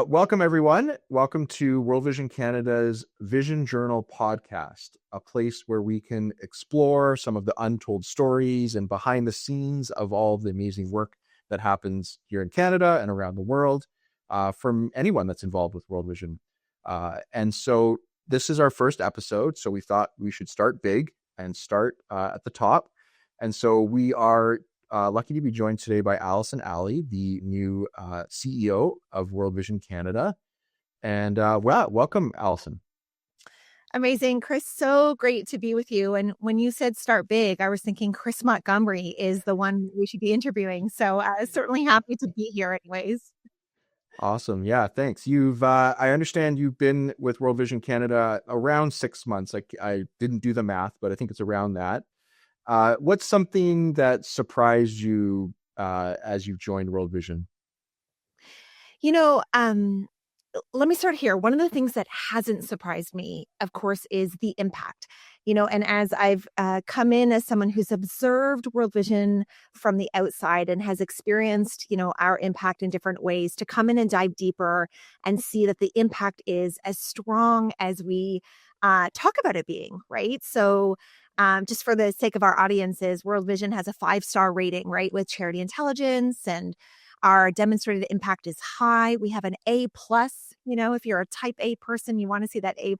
welcome everyone. Welcome to World Vision Canada's Vision Journal podcast, a place where we can explore some of the untold stories and behind the scenes of all of the amazing work that happens here in Canada and around the world from anyone that's involved with World Vision. And so this is our first episode, so we thought we should start big and start at the top. And so we are lucky to be joined today by Allison Alley, the new CEO of World Vision Canada. And welcome, Allison. Amazing, Chris. So great to be with you. And when you said start big, I was thinking Chris Montgomery is the one we should be interviewing. So certainly happy to be here anyways. Awesome. Yeah, thanks. I understand you've been with World Vision Canada around 6 months. I didn't do the math, but I think it's around that. What's something that surprised you as you joined World Vision? Let me start here. One of the things that hasn't surprised me, of course, is the impact. And as I've come in as someone who's observed World Vision from the outside and has experienced, our impact in different ways, to come in and dive deeper and see that the impact is as strong as we talk about it being, right? So just for the sake of our audiences, World Vision has a 5-star rating, right, with Charity Intelligence, and our demonstrated impact is high. We have an A+. If you're a type A person, you want to see that A+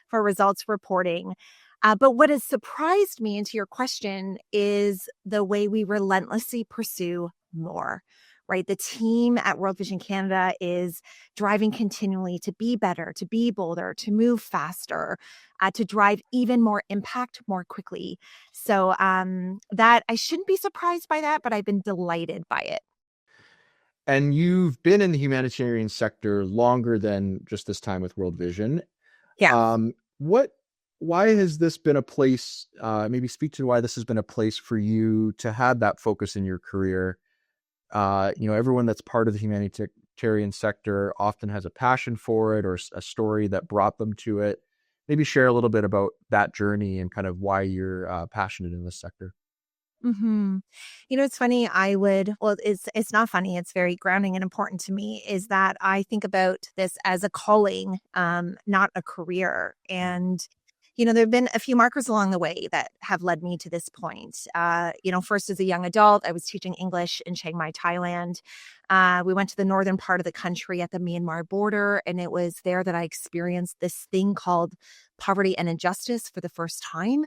for results reporting. But what has surprised me, and to your question, is the way we relentlessly pursue more, right? The team at World Vision Canada is driving continually to be better, to be bolder, to move faster, to drive even more impact more quickly. So that I shouldn't be surprised by that, but I've been delighted by it. And you've been in the humanitarian sector longer than just this time with World Vision. Yeah. Why has this been a place, maybe speak to why this has been a place for you to have that focus in your career? Everyone that's part of the humanitarian sector often has a passion for it or a story that brought them to it. Maybe share a little bit about that journey and kind of why you're passionate in this sector. Mm-hmm. It's funny. It's not funny. It's very grounding and important to me, is that I think about this as a calling, not a career. And, there have been a few markers along the way that have led me to this point. First as a young adult, I was teaching English in Chiang Mai, Thailand. We went to the northern part of the country at the Myanmar border, and it was there that I experienced this thing called poverty and injustice for the first time.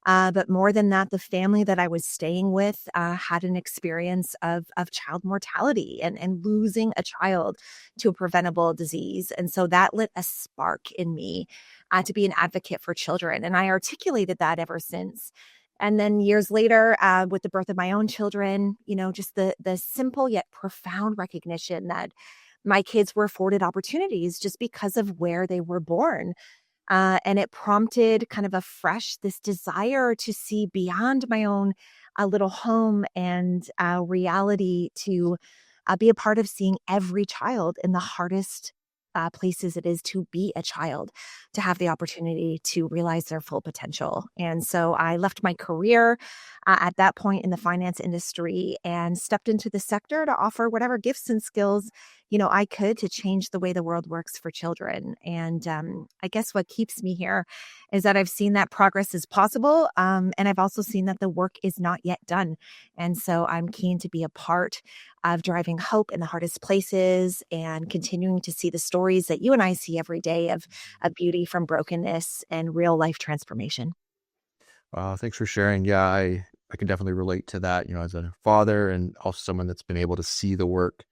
But more than that, the family that I was staying with had an experience of child mortality and losing a child to a preventable disease. And so that lit a spark in me to be an advocate for children. And I articulated that ever since. And then years later, with the birth of my own children, just the simple yet profound recognition that my kids were afforded opportunities just because of where they were born. And it prompted kind of this desire to see beyond my own little home and reality, to be a part of seeing every child in the hardest places it is to be a child, to have the opportunity to realize their full potential. And so I left my career at that point in the finance industry and stepped into the sector to offer whatever gifts and skills I could to change the way the world works for children. And I guess what keeps me here is that I've seen that progress is possible. And I've also seen that the work is not yet done. And so I'm keen to be a part of driving hope in the hardest places and continuing to see the stories that you and I see every day of beauty from brokenness and real life transformation. Thanks for sharing. Yeah, I can definitely relate to that, as a father and also someone that's been able to see the work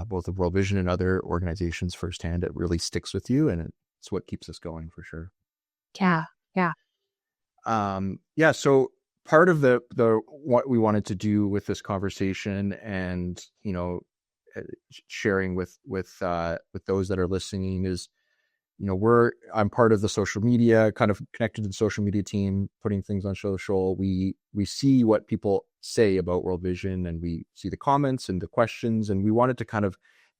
both of World Vision and other organizations firsthand. It really sticks with you, and it's what keeps us going for sure. Yeah. So part of the what we wanted to do with this conversation, and sharing with those that are listening, is I'm part of the social media, kind of connected to the social media team, putting things on social. We see what people say about World Vision, and we see the comments and the questions, and we wanted to kind of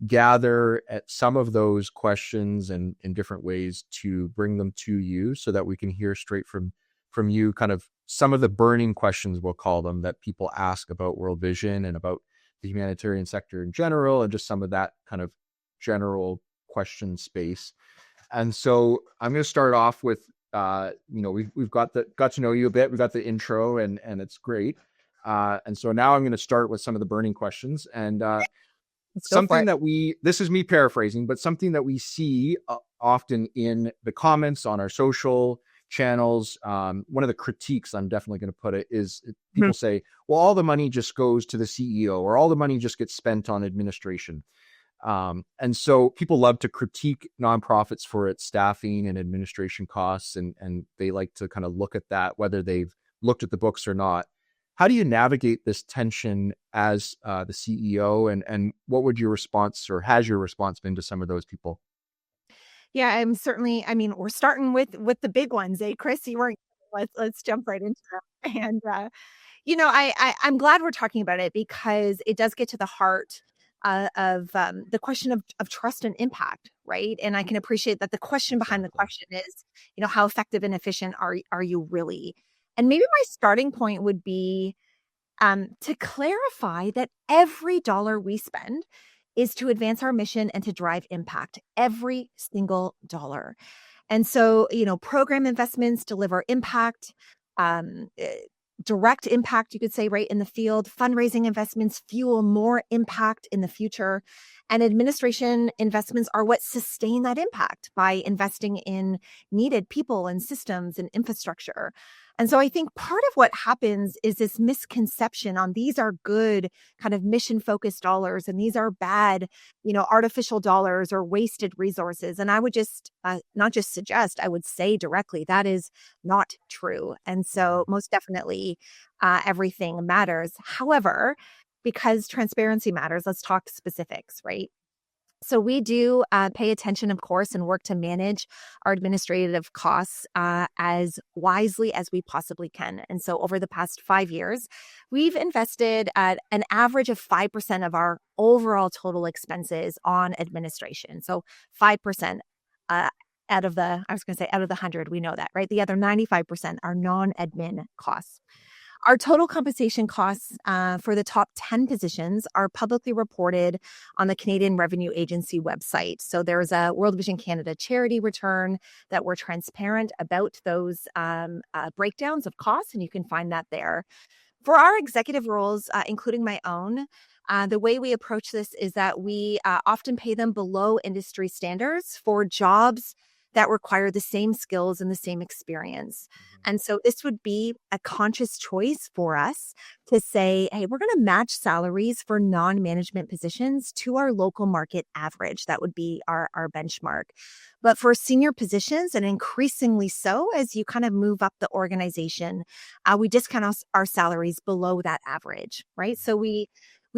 gather at some of those questions and in different ways to bring them to you so that we can hear straight from you kind of some of the burning questions, we'll call them, that people ask about World Vision and about the humanitarian sector in general, and just some of that kind of general question space. And so I'm going to start off with, we've got to know you a bit. We've got the intro, and it's great. And so now I'm going to start with some of the burning questions. And Let's go for something it. that this is me paraphrasing, but something that we see often in the comments on our social channels. One of the critiques, I'm definitely going to put it, is people say, well, all the money just goes to the CEO, or all the money just gets spent on administration. And so people love to critique nonprofits for its staffing and administration costs, and they like to kind of look at that, whether they've looked at the books or not. How do you navigate this tension as the CEO, and what would your response, or has your response been to some of those people? Yeah, we're starting with the big ones, eh, Chris? You weren't. Let's jump right into them. And I'm glad we're talking about it, because it does get to the heart of the question of trust and impact, right? And I can appreciate that the question behind the question is, how effective and efficient are you really? And maybe my starting point would be to clarify that every dollar we spend is to advance our mission and to drive impact. Every single dollar. And so, program investments deliver impact, um, eh, direct impact, you could say, right in the field. Fundraising investments fuel more impact in the future. And administration investments are what sustain that impact by investing in needed people and systems and infrastructure. And so I think part of what happens is this misconception on these are good kind of mission focused dollars, and these are bad, artificial dollars or wasted resources. And I would just not just suggest, I would say directly that is not true. And so most definitely everything matters. However, because transparency matters, let's talk specifics, right? So we do pay attention, of course, and work to manage our administrative costs as wisely as we possibly can. And so over the past 5 years, we've invested at an average of 5% of our overall total expenses on administration. So 5% out of the 100, we know that, right? The other 95% are non-admin costs. Our total compensation costs for the top 10 positions are publicly reported on the Canadian Revenue Agency website. So there's a World Vision Canada charity return that we're transparent about those breakdowns of costs, and you can find that there. For our executive roles, including my own, the way we approach this is that we often pay them below industry standards for jobs that require the same skills and the same experience. And so this would be a conscious choice for us to say, hey, we're going to match salaries for non-management positions to our local market average. That would be our benchmark. But for senior positions, and increasingly so as you kind of move up the organization, we discount our salaries below that average, right? So we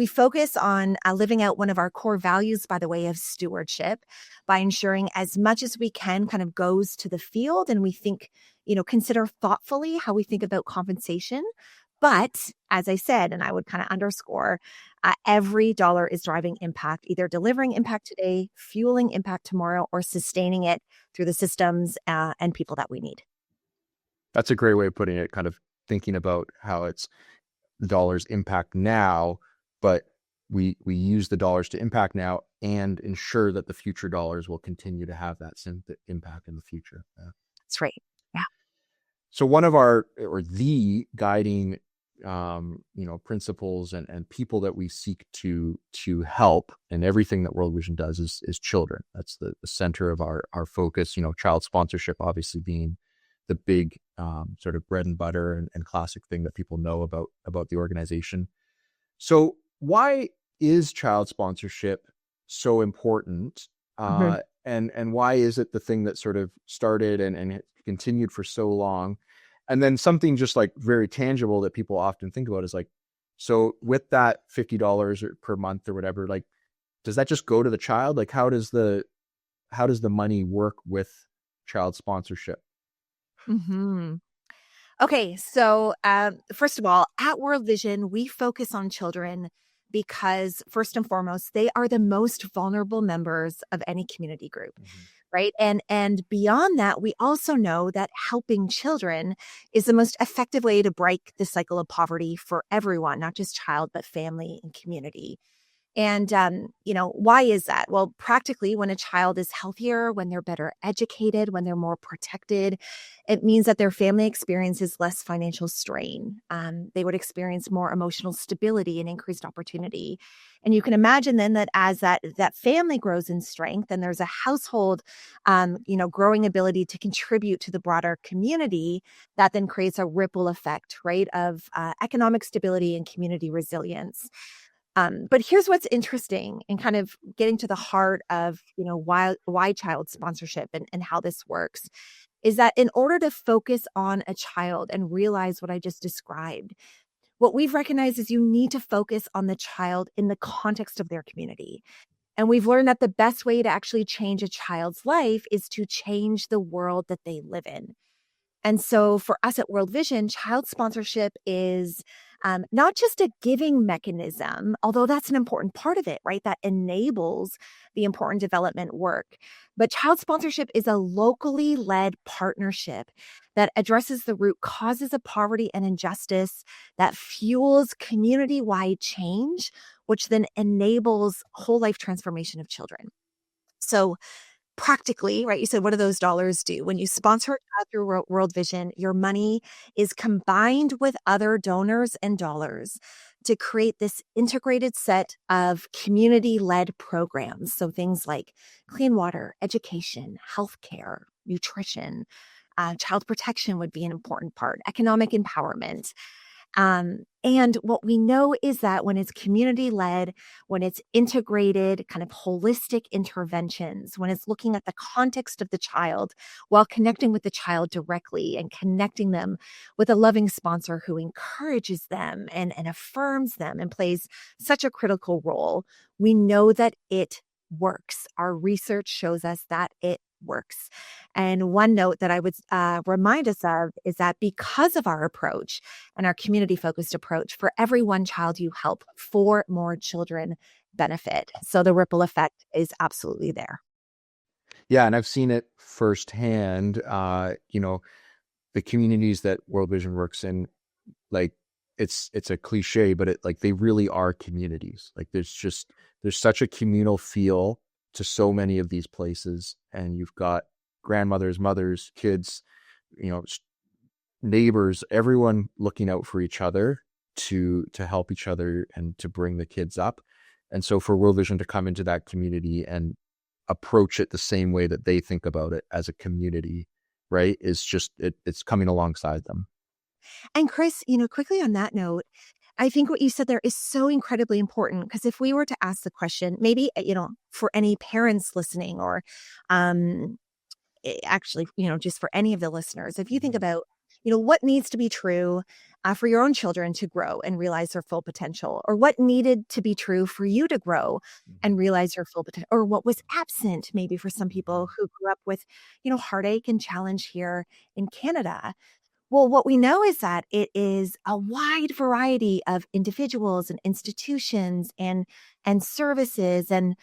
focus on living out one of our core values by the way of stewardship, by ensuring as much as we can kind of goes to the field, and we think, consider thoughtfully how we think about compensation. But as I said, and I would kind of underscore, every dollar is driving impact, either delivering impact today, fueling impact tomorrow, or sustaining it through the systems and people that we need. That's a great way of putting it, kind of thinking about how it's the dollars impact now, but we use the dollars to impact now and ensure that the future dollars will continue to have that same impact in the future. Yeah. That's right. Yeah. So one of the guiding principles and people that we seek to help in everything that World Vision does is children. That's the center of our focus. Child sponsorship obviously being the big sort of bread and butter and classic thing that people know about the organization. So why is child sponsorship so important? And why is it the thing that sort of started and continued for so long? And then something just like very tangible that people often think about is like, so with that $50 per month or whatever, like, does that just go to the child? Like, how does the money work with child sponsorship? Okay, so first of all, at World Vision, we focus on children because first and foremost, they are the most vulnerable members of any community group, right? And beyond that, we also know that helping children is the most effective way to break the cycle of poverty for everyone, not just child, but family and community. And, why is that? Well, practically, when a child is healthier, when they're better educated, when they're more protected, it means that their family experiences less financial strain. They would experience more emotional stability and increased opportunity. And you can imagine then that as that family grows in strength and there's a household, growing ability to contribute to the broader community, that then creates a ripple effect, right, of economic stability and community resilience. But here's what's interesting and kind of getting to the heart of, why child sponsorship and how this works is that in order to focus on a child and realize what I just described, what we've recognized is you need to focus on the child in the context of their community. And we've learned that the best way to actually change a child's life is to change the world that they live in. And so for us at World Vision, child sponsorship is not just a giving mechanism, although that's an important part of it, right? That enables the important development work. But child sponsorship is a locally led partnership that addresses the root causes of poverty and injustice, that fuels community wide change, which then enables whole life transformation of children. So, practically, right? You said, what do those dollars do? When you sponsor a child through World Vision, your money is combined with other donors and dollars to create this integrated set of community-led programs. So things like clean water, education, healthcare, nutrition, child protection would be an important part, economic empowerment. And what we know is that when it's community led, when it's integrated, kind of holistic interventions, when it's looking at the context of the child while connecting with the child directly and connecting them with a loving sponsor who encourages them and affirms them and plays such a critical role, we know that it works. Our research shows us that it works. And one note that I would remind us of is that because of our approach and our community focused approach, for every one child you help, 4 more children benefit. So the ripple effect is absolutely there. Yeah, and I've seen it firsthand. The communities that World Vision works in, like it's a cliche, but they really are communities. Like there's such a communal feel to so many of these places, and you've got grandmothers, mothers, kids, neighbors, everyone looking out for each other to help each other and to bring the kids up. And so for World Vision to come into that community and approach it the same way that they think about it as a community, right, is just it's coming alongside them. And Chris, quickly on that note, I think what you said there is so incredibly important, because if we were to ask the question, maybe, for any parents listening or actually, just for any of the listeners, if you think about, what needs to be true for your own children to grow and realize their full potential, or what needed to be true for you to grow and realize your full potential, or what was absent maybe for some people who grew up with, heartache and challenge here in Canada. Well, what we know is that it is a wide variety of individuals and institutions and services and,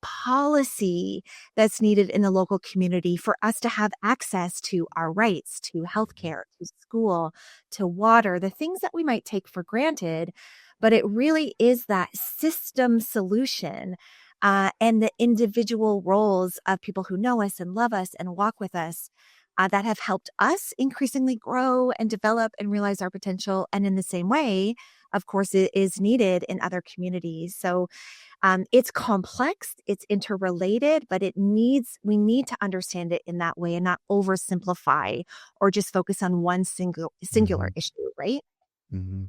policy that's needed in the local community for us to have access to our rights, to healthcare, to school, to water, the things that we might take for granted. But it really is that system solution and the individual roles of people who know us and love us and walk with us that have helped us increasingly grow and develop and realize our potential. And in the same way, of course, it is needed in other communities. So it's complex, it's interrelated, but we need to understand it in that way and not oversimplify or just focus on one singular issue, right? Mm-hmm.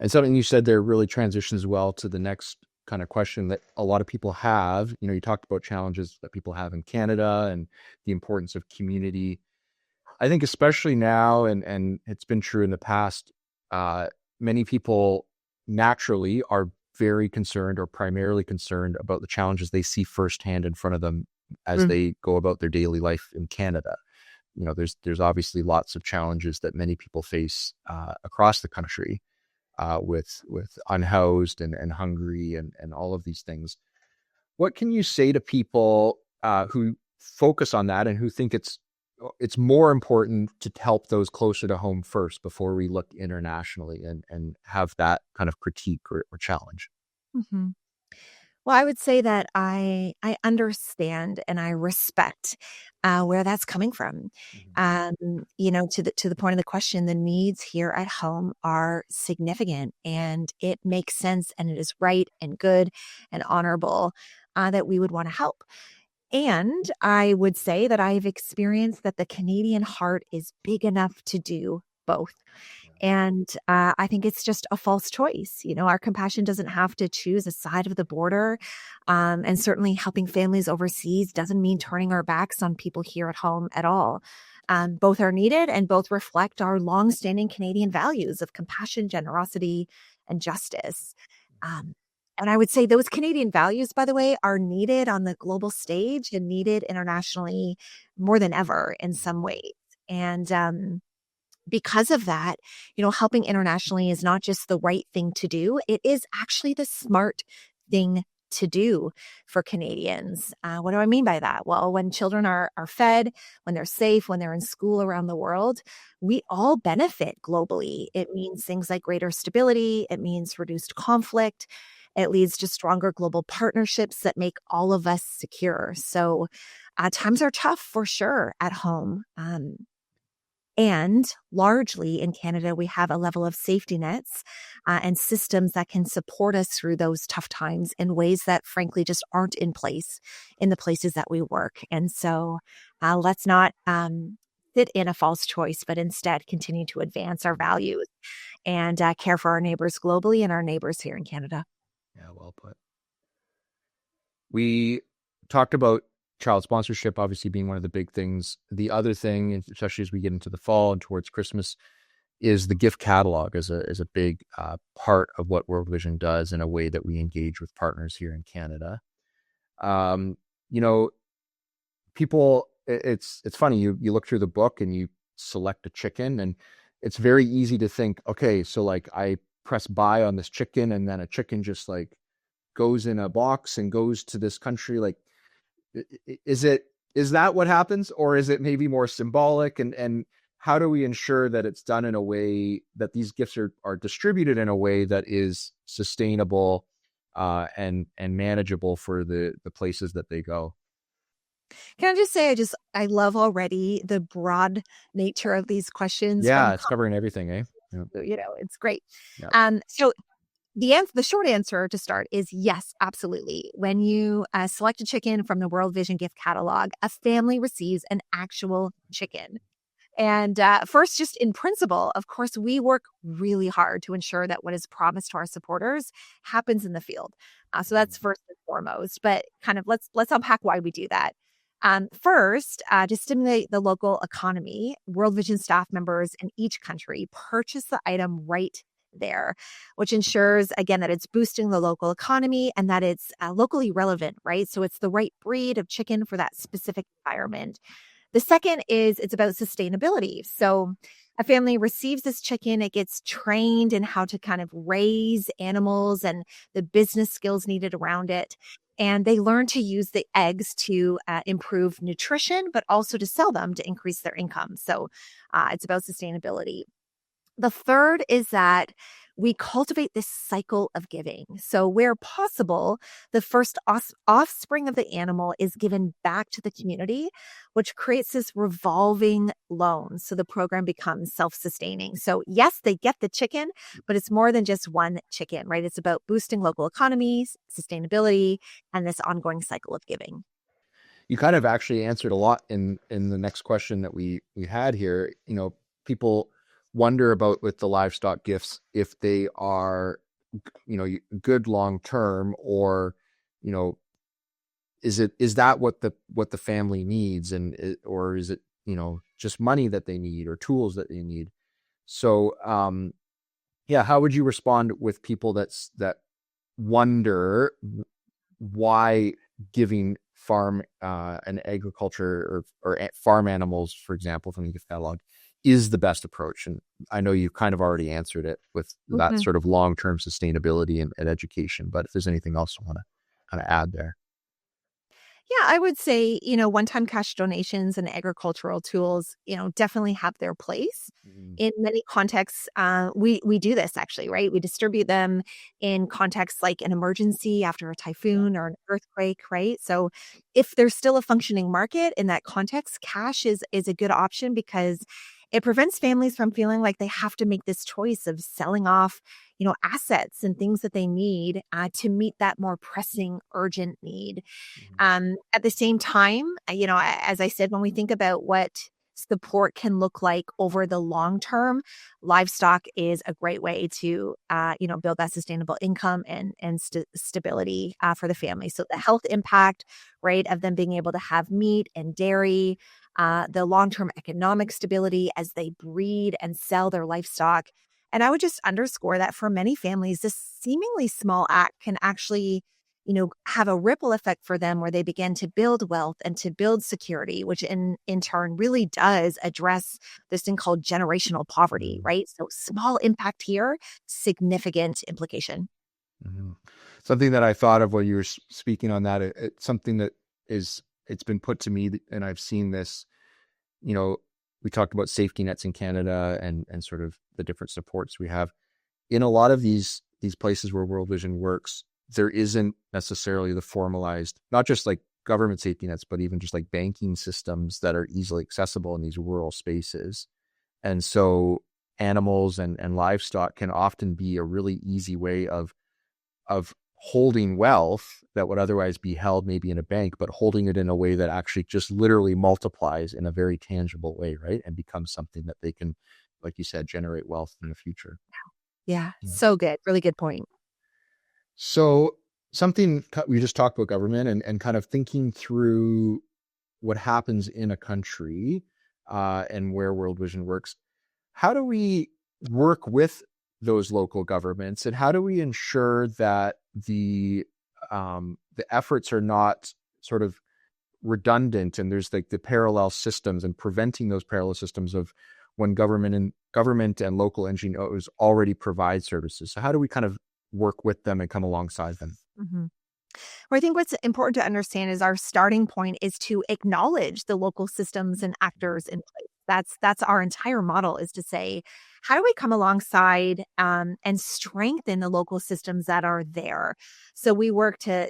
And something you said there really transitions well to the next kind of question that a lot of people have. You talked about challenges that people have in Canada and the importance of community. I think especially now, and it's been true in the past, many people naturally are very concerned or primarily concerned about the challenges they see firsthand in front of them as they go about their daily life in Canada. There's obviously lots of challenges that many people face across the country with unhoused and hungry and all of these things. What can you say to people who focus on that and who think it's more important to help those closer to home first before we look internationally and have that kind of critique or challenge? Mm-hmm. Well, I would say that I understand and I respect where that's coming from. Mhm. To the point of the question, the needs here at home are significant, and it makes sense, and it is right and good and honorable that we would want to help. And I would say that I've experienced that the Canadian heart is big enough to do both. Yeah. And I think it's just a false choice. Our compassion doesn't have to choose a side of the border. And certainly helping families overseas doesn't mean turning our backs on people here at home at all. Both are needed and both reflect our longstanding Canadian values of compassion, generosity, and justice. Um, and I would say those Canadian values, by the way, are needed on the global stage and needed internationally more than ever in some Mhm. ways. And because of that, helping internationally is not just the right thing to do, it is actually the smart thing to do for Canadians. What do I mean by that? Well, when children are fed, when they're safe, when they're in school around the world, we all benefit globally. It means things like greater stability, it means reduced conflict. It leads to stronger global partnerships that make all of us secure. So, times are tough for sure at home. And largely in Canada, we have a level of safety nets and systems that can support us through those tough times in ways that, frankly, just aren't in place in the places that we work. And so let's not sit in a false choice, but instead continue to advance our values and care for our neighbors globally and our neighbors here in Canada. Yeah, well put. We talked about child sponsorship obviously being one of the big things. The other thing, especially as we get into the fall and towards Christmas, is the gift catalog as a big part of what World Vision does in a way that we engage with partners here in Canada. Um, you know, people, it's funny. You look through the book and you select a chicken, and it's very easy to think, okay, so like I press buy on this chicken, and then a chicken just like goes in a box and goes to this country. Like, is it, is that what happens, or is it maybe more symbolic? And how do we ensure that it's done in a way that these gifts are distributed in a way that is sustainable and manageable for the places that they go? Can I just say, I love already the broad nature of these questions Yeah, from, it's covering everything, eh? Yeah. it's great. Yeah. So the short answer to start is yes, absolutely. When you select a chicken from the World Vision gift catalog, a family receives an actual chicken. And first, just in principle, of course, we work really hard to ensure that what is promised to our supporters happens in the field. So that's first and foremost. But kind of let's unpack why we do that. First, to stimulate the local economy, World Vision staff members in each country purchase the item right there, which ensures again that it's boosting the local economy and that it's locally relevant, right? So it's the right breed of chicken for that specific environment. The second is it's about sustainability. So a family receives this chicken, it gets trained in how to kind of raise animals and the business skills needed around it. And they learn to use the eggs to improve nutrition, but also to sell them to increase their income. So it's about sustainability. The third is that we cultivate this cycle of giving. So, where possible, the first offspring of the animal is given back to the community, which creates this revolving loan. So, the program becomes self sustaining. So, yes, they get the chicken, but it's more than just one chicken, right? It's about boosting local economies, sustainability, and this ongoing cycle of giving. You kind of actually answered a lot in the next question that we had here. People wonder about with the livestock gifts if they are good long term, or you know is that what the family needs, or is it just money that they need or tools that they need? So yeah, how would you respond with people that wonder why giving farm and agriculture or farm animals, for example, from the gift catalog is the best approach? And I know you kind of already answered it with that Mhm. sort of long-term sustainability and education, but if there's anything else I want to kind of add there. Yeah, I would say, one-time cash donations and agricultural tools, definitely have their place. Mhm. In many contexts, we do this actually, right? We distribute them in contexts like an emergency after a Yeah. typhoon or an earthquake, right? So if there's still a functioning market in that context, cash is a good option because it prevents families from feeling like they have to make this choice of selling off, assets and things that they need to meet that more pressing, urgent need. Mhm. At the same time, as I said, when we think about what support can look like over the long term, livestock is a great way to, build that sustainable income and stability for the family. So the health impact, right, of them being able to have meat and dairy, the long term economic stability as they breed and sell their livestock. And I would just underscore that for many families, this seemingly small act can actually have a ripple effect for them where they begin to build wealth and to build security, which in turn really does address this thing called generational poverty, Mhm. right? So small impact here, significant implication. Mhm. Something that I thought of while you were speaking on that, it's something that it's been put to me, and I've seen this, you know, we talked about safety nets in Canada and sort of the different supports we have. In a lot of these places where World Vision works, there isn't necessarily the formalized, not just like government safety nets, but even just like banking systems that are easily accessible in these rural spaces. And so animals and livestock can often be a really easy way of holding wealth that would otherwise be held maybe in a bank, but holding it in a way that actually just literally multiplies in a very tangible way, right? And becomes something that they can, like you said, generate wealth in the future. Yeah, Yeah. so good. Really good point. So something we just talked about government and kind of thinking through what happens in a country and where World Vision works. How do we work with those local governments, and how do we ensure that the efforts are not sort of redundant and there's like the parallel systems and preventing those parallel systems of when government and local NGOs already provide services? So how do we kind of work with them and come alongside them? Mhm. Well, I think what's important to understand is our starting point is to acknowledge the local systems and actors in place. That's our entire model is to say, how do we come alongside and strengthen the local systems that are there? So we work to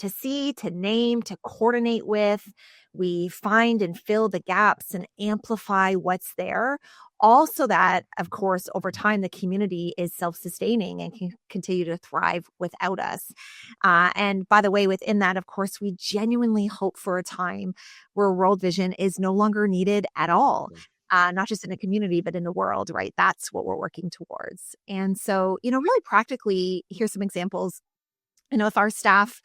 see, to name, to coordinate with. We find and fill the gaps and amplify what's there. All so that, of course, over time, the community is self sustaining and can continue to thrive without us. And by the way, within that, of course, we genuinely hope for a time where World Vision is no longer needed at all. Not just in a community, but in the world, right? That's what we're working towards. And so, really practically, here's some examples. If our staff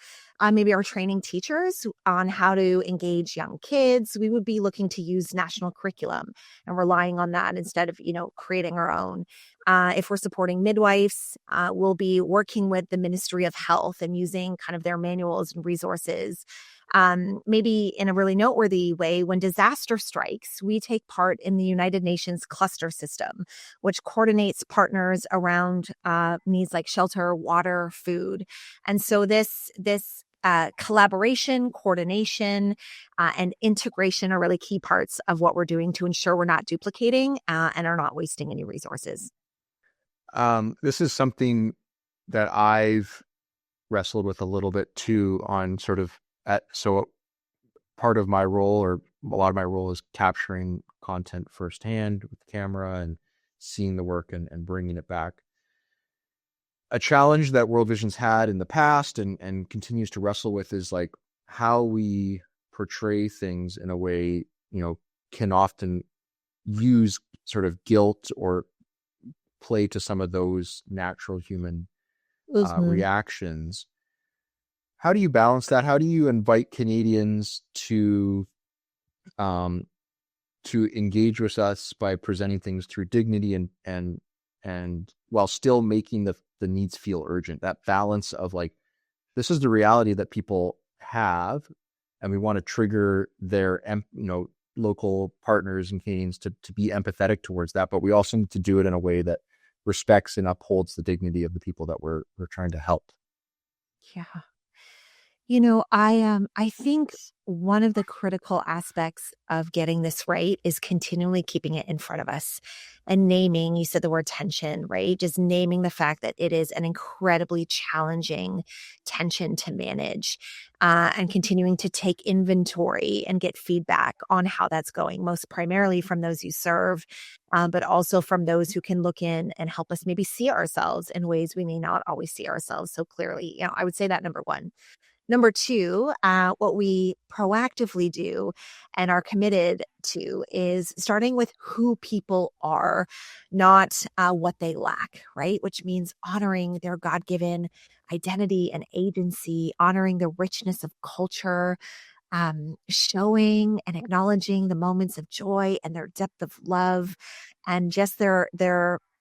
maybe are training teachers on how to engage young kids, we would be looking to use national curriculum and relying on that instead of, creating our own. If we're supporting midwives, we'll be working with the Ministry of Health and using kind of their manuals and resources. Maybe in a really noteworthy way, when disaster strikes, we take part in the United Nations cluster system, which coordinates partners around needs like shelter, water, food. And so this collaboration, coordination, and integration are really key parts of what we're doing to ensure we're not duplicating and are not wasting any resources. This is something that I've wrestled with a little bit too on sort of so part of my role, or a lot of my role, is capturing content firsthand with the camera and seeing the work and bringing it back. A challenge that World Vision's had in the past and continues to wrestle with is like how we portray things in a way, can often use sort of guilt or play to some of those natural human Mhm. reactions. How do you balance that? How do you invite Canadians um, to engage with us by presenting things through dignity and while still making the needs feel urgent? That balance of like, this is the reality that people have, and we want to trigger their local partners and Canadians to be empathetic towards that, but we also need to do it in a way that respects and upholds the dignity of the people that we're trying to help. Yeah. I think one of the critical aspects of getting this right is continually keeping it in front of us and naming, you said the word tension, right? Just naming the fact that it is an incredibly challenging tension to manage, and continuing to take inventory and get feedback on how that's going, most primarily from those you serve, but also from those who can look in and help us maybe see ourselves in ways we may not always see ourselves so clearly. I would say that number one. Number two, what we proactively do and are committed to is starting with who people are, not what they lack, right? Which means honoring their God given identity and agency, honoring the richness of culture, showing and acknowledging the moments of joy and their depth of love and just their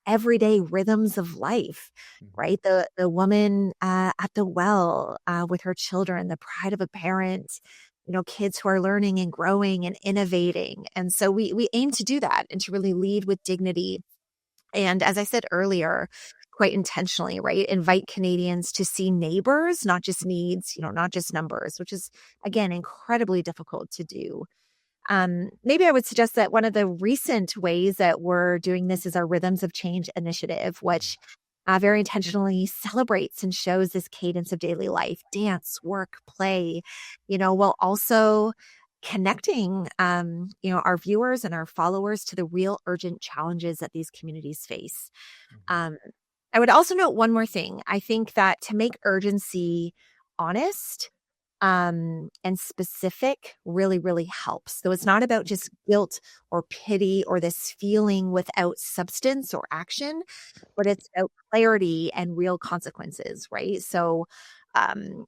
everyday rhythms of life, right? The woman at the well with her children, the pride of a parent, kids who are learning and growing and innovating. And so we aim to do that and to really lead with dignity. And as I said earlier, quite intentionally, right? Invite Canadians to see neighbors, not just needs, not just numbers, which is, again, incredibly difficult to do. Maybe I would suggest that one of the recent ways that we're doing this is our Rhythms of Change initiative, which very intentionally celebrates and shows this cadence of daily life, dance, work, play, while also connecting, our viewers and our followers to the real urgent challenges that these communities face. Um, I would also note one more thing. I think that to make urgency honest, and specific really, really helps. So it's not about just guilt or pity or this feeling without substance or action, but it's about clarity and real consequences, right? So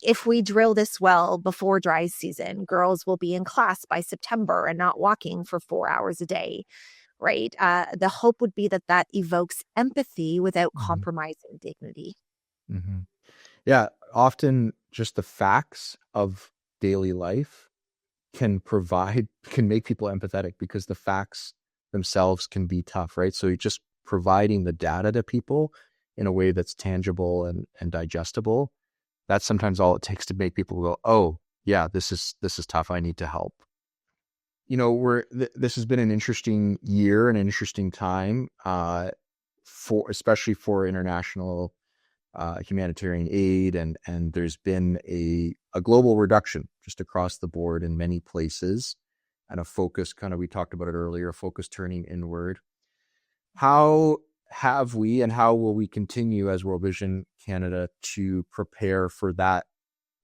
if we drill this well before dry season, girls will be in class by September and not walking for 4 hours a day, right? The hope would be that that evokes empathy without compromising dignity. Mm-hmm. Yeah, often just the facts of daily life can make people empathetic because the facts themselves can be tough, right? So you're just providing the data to people in a way that's tangible and digestible. That's sometimes all it takes to make people go, oh yeah, this is tough. I need to help. This has been an interesting year and an interesting time, especially for international humanitarian aid, and there's been a global reduction just across the board in many places, and a focus, kind of, we talked about it earlier, a focus turning inward. How have we and how will we continue as World Vision Canada to prepare for that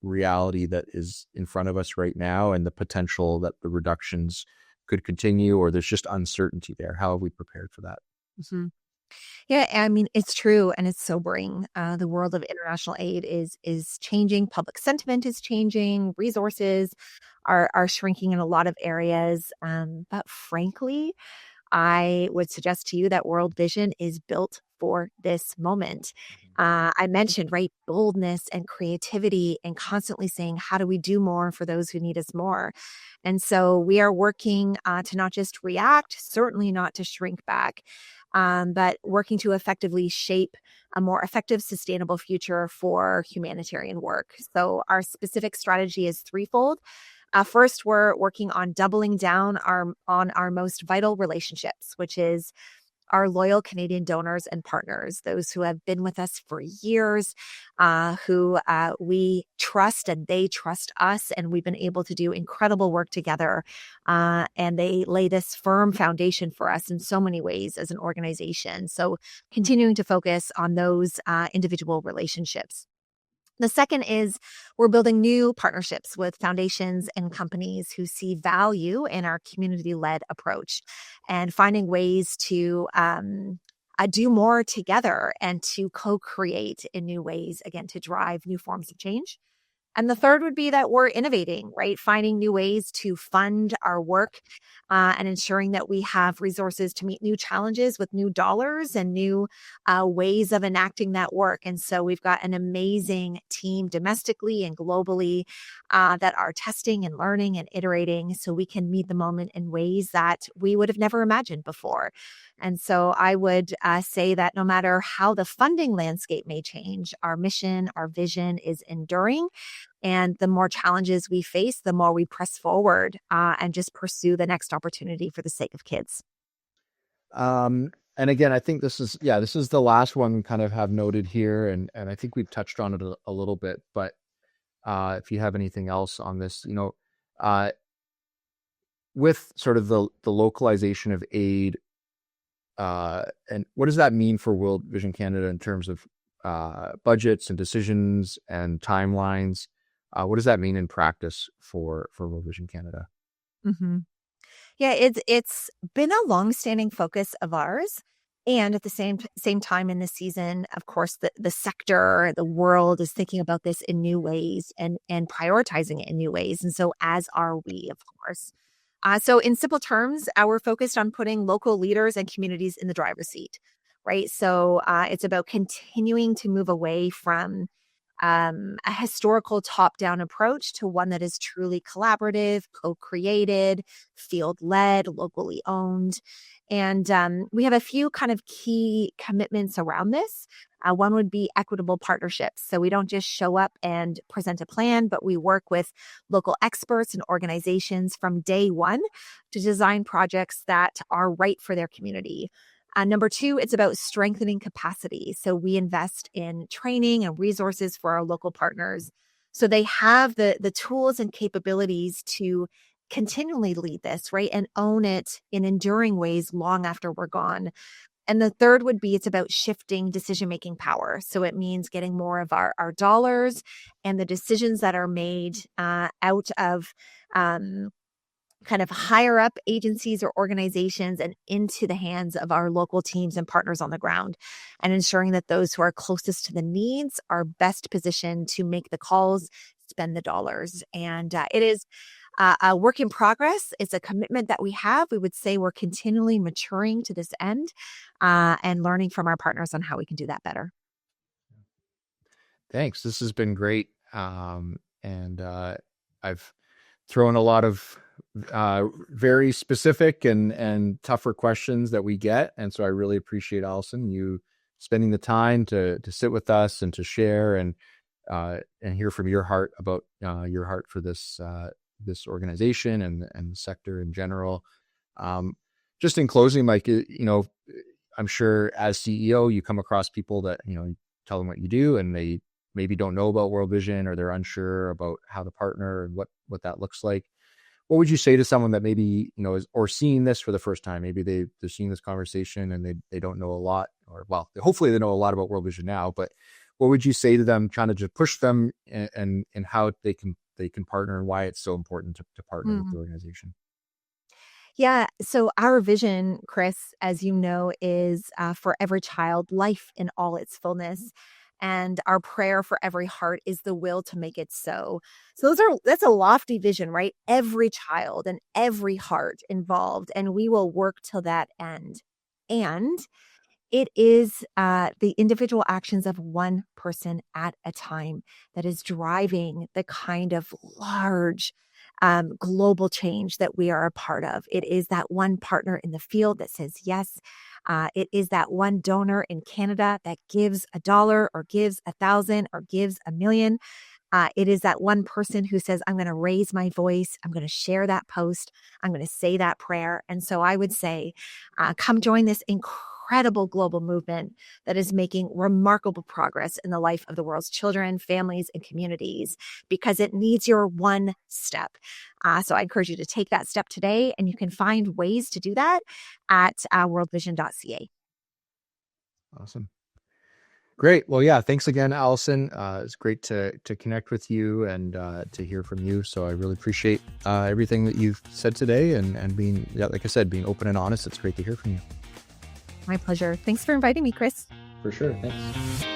reality that is in front of us right now and the potential that the reductions could continue, or there's just uncertainty there? How have we prepared for that? Mm-hmm. Yeah, I mean, it's true and it's sobering. The world of international aid is changing. Public sentiment is changing. Resources are shrinking in a lot of areas. But frankly, I would suggest to you that World Vision is built for this moment. I mentioned, right, boldness and creativity and constantly saying, how do we do more for those who need us more? And so we are working to not just react, certainly not to shrink back, but working to effectively shape a more effective, sustainable future for humanitarian work. So our specific strategy is threefold. First, we're working on doubling down on our most vital relationships, which is our loyal Canadian donors and partners, those who have been with us for years, who we trust and they trust us. And we've been able to do incredible work together. And they lay this firm foundation for us in so many ways as an organization. So continuing to focus on those individual relationships. The second is we're building new partnerships with foundations and companies who see value in our community-led approach and finding ways to do more together and to co-create in new ways, again, to drive new forms of change. And the third would be that we're innovating, right? Finding new ways to fund our work and ensuring that we have resources to meet new challenges with new dollars and new ways of enacting that work. And so we've got an amazing team domestically and globally that are testing and learning and iterating so we can meet the moment in ways that we would have never imagined before. And so I would say that no matter how the funding landscape may change, our mission, our vision is enduring. And the more challenges we face, the more we press forward and just pursue the next opportunity for the sake of kids. And again, I think this is the last one we kind of have noted here, and I think we've touched on it a little bit, but if you have anything else on this, with sort of the localization of aid, and what does that mean for World Vision Canada in terms of budgets and decisions and timelines? What does that mean in practice for World Vision Canada? Mm-hmm. Yeah, it's been a longstanding focus of ours. And at the same time in this season, of course, the sector, the world is thinking about this in new ways and prioritizing it in new ways. And so as are we, of course. So in simple terms, we're focused on putting local leaders and communities in the driver's seat, right? So it's about continuing to move away from a historical top-down approach to one that is truly collaborative, co-created, field-led, locally owned. And we have a few kind of key commitments around this. One would be equitable partnerships. So we don't just show up and present a plan, but we work with local experts and organizations from day one to design projects that are right for their community. Number two, it's about strengthening capacity. So we invest in training and resources for our local partners so they have the tools and capabilities to continually lead this, right? And own it in enduring ways long after we're gone. And the third would be it's about shifting decision-making power. So it means getting more of our dollars and the decisions that are made out of kind of higher up agencies or organizations and into the hands of our local teams and partners on the ground, and ensuring that those who are closest to the needs are best positioned to make the calls, spend the dollars. And it is a work in progress. It's a commitment that we have. We would say we're continually maturing to this end and learning from our partners on how we can do that better. Thanks. This has been great. And I've thrown a lot of very specific and tougher questions that we get. And so I really appreciate, Allison, you spending the time to sit with us and to share and hear from your heart about your heart for this organization and the sector in general. Just in closing, like, I'm sure as CEO, you come across people that, you tell them what you do and they maybe don't know about World Vision, or they're unsure about how to partner and what that looks like. What would you say to someone that maybe, is or seeing this for the first time? Maybe they're seeing this conversation and they don't know a lot, or hopefully they know a lot about World Vision now, but what would you say to them, trying to just push them and how they can partner and why it's so important to partner with the organization? Yeah. So our vision, Chris, as you know, is for every child, life in all its fullness. And our prayer for every heart is the will to make it so. So that's a lofty vision, right? Every child and every heart involved, and we will work till that end. And it is the individual actions of one person at a time that is driving the kind of large global change that we are a part of. It is that one partner in the field that says yes. It is that one donor in Canada that gives $1 or gives 1,000 or gives 1,000,000. It is that one person who says, I'm going to raise my voice. I'm going to share that post. I'm going to say that prayer. And so I would say, come join this incredible global movement that is making remarkable progress in the life of the world's children, families, and communities, because it needs your one step. So I encourage you to take that step today, and you can find ways to do that at worldvision.ca. Awesome. Great. Well, yeah, thanks again, Allison. It's great to connect with you and to hear from you. So I really appreciate everything that you've said today and being, like I said, being open and honest. It's great to hear from you. My pleasure. Thanks for inviting me, Chris. For sure. Thanks.